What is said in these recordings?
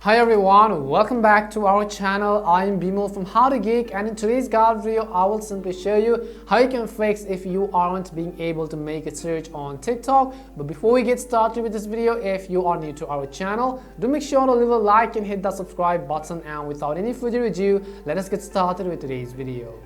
Hi everyone, welcome back to our channel. I am Bimal from How to Geek, and in today's guide video I will simply show you how you can fix if you aren't being able to make a search on TikTok. But before we get started with this video, if you are new to our channel, do make sure to leave a like and hit that subscribe button, and without any further ado, let us get started with today's video.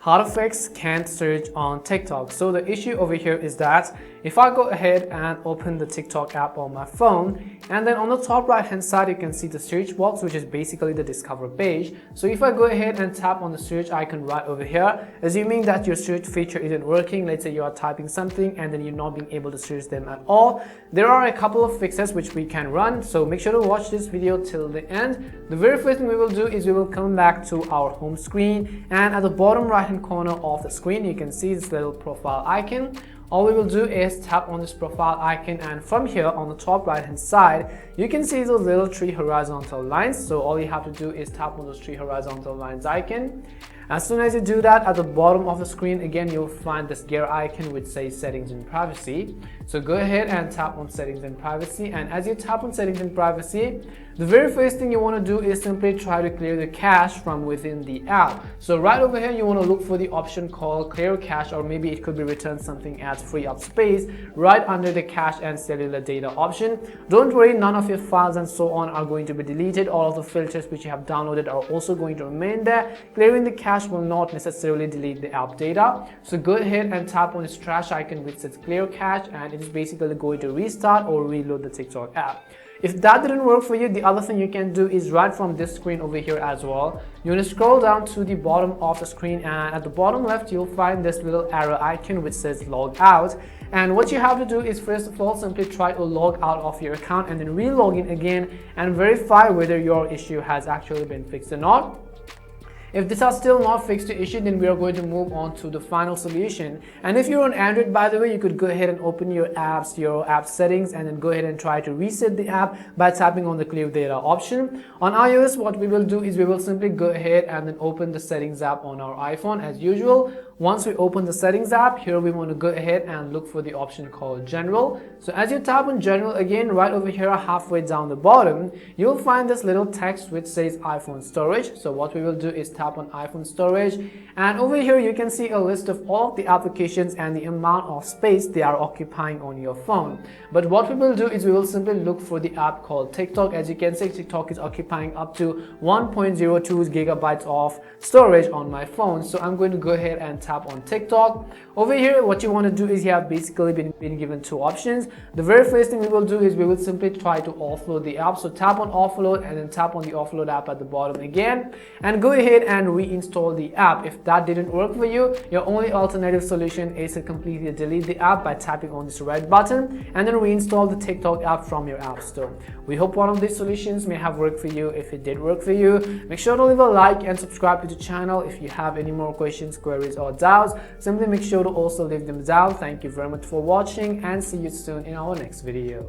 How to fix can't search on TikTok. So the issue over here is that if I go ahead and open the TikTok app on my phone, and then on the top right hand side you can see the search box, which is basically the discover page. So if I go ahead and tap on the search icon right over here, assuming that your search feature isn't working, let's say you are typing something and then you're not being able to search them at all, there are a couple of fixes which we can run. So make sure to watch this video till the end. The very first thing we will do is we will come back to our home screen, and at the bottom right hand corner of the screen you can see this little profile icon. All we will do is tap on this profile icon, and from here on the top right hand side you can see those little three horizontal lines. So all you have to do is tap on those three horizontal lines icon. As soon as you do that, at the bottom of the screen again you'll find this gear icon which says settings and privacy. So go ahead and tap on settings and privacy, and as you tap on settings and privacy, the very first thing you want to do is simply try to clear the cache from within the app. So right over here you want to look for the option called clear cache, or maybe it could be return something as free up space right under the cache and cellular data option. Don't worry, none of your files and so on are going to be deleted. All of the filters which you have downloaded are also going to remain there. Clearing the cache will not necessarily delete the app data. So go ahead and tap on this trash icon which says clear cache, and it is basically going to restart or reload the TikTok app. If that didn't work for you, the other thing you can do is right from this screen over here as well, you want to scroll down to the bottom of the screen, and at the bottom left you'll find this little arrow icon which says log out. And what you have to do is first of all simply try to log out of your account and then re-log in again and verify whether your issue has actually been fixed or not. If this has still not fixed the issue, then we are going to move on to the final solution. And if you're on Android, by the way, you could go ahead and open your app settings and then go ahead and try to reset the app by tapping on the clear data option. On iOS, what we will do is we will simply go ahead and then open the settings app on our iPhone as usual. Once we open the settings app, here we want to go ahead and look for the option called general. So as you tap on general again, right over here halfway down the bottom, you'll find this little text which says iPhone storage. So what we will do is tap on iPhone storage, and over here you can see a list of all the applications and the amount of space they are occupying on your phone. But what we will do is we will simply look for the app called TikTok. As you can see, TikTok is occupying up to 1.02 gigabytes of storage on my phone. So I'm going to go ahead and tap on TikTok. Over here what you want to do is you have basically been given two options. The very first thing we will do is we will simply try to offload the app. So tap on offload and then tap on the offload app at the bottom again, and go ahead and reinstall the app. If that didn't work for you, your only alternative solution is to completely delete the app by tapping on this red button and then reinstall the TikTok app from your app store. We hope one of these solutions may have worked for you. If it did work for you, make sure to leave a like and subscribe to the channel. If you have any more questions, queries or doubts, simply make sure to also leave them down. Thank you very much for watching, and see you soon in our next video.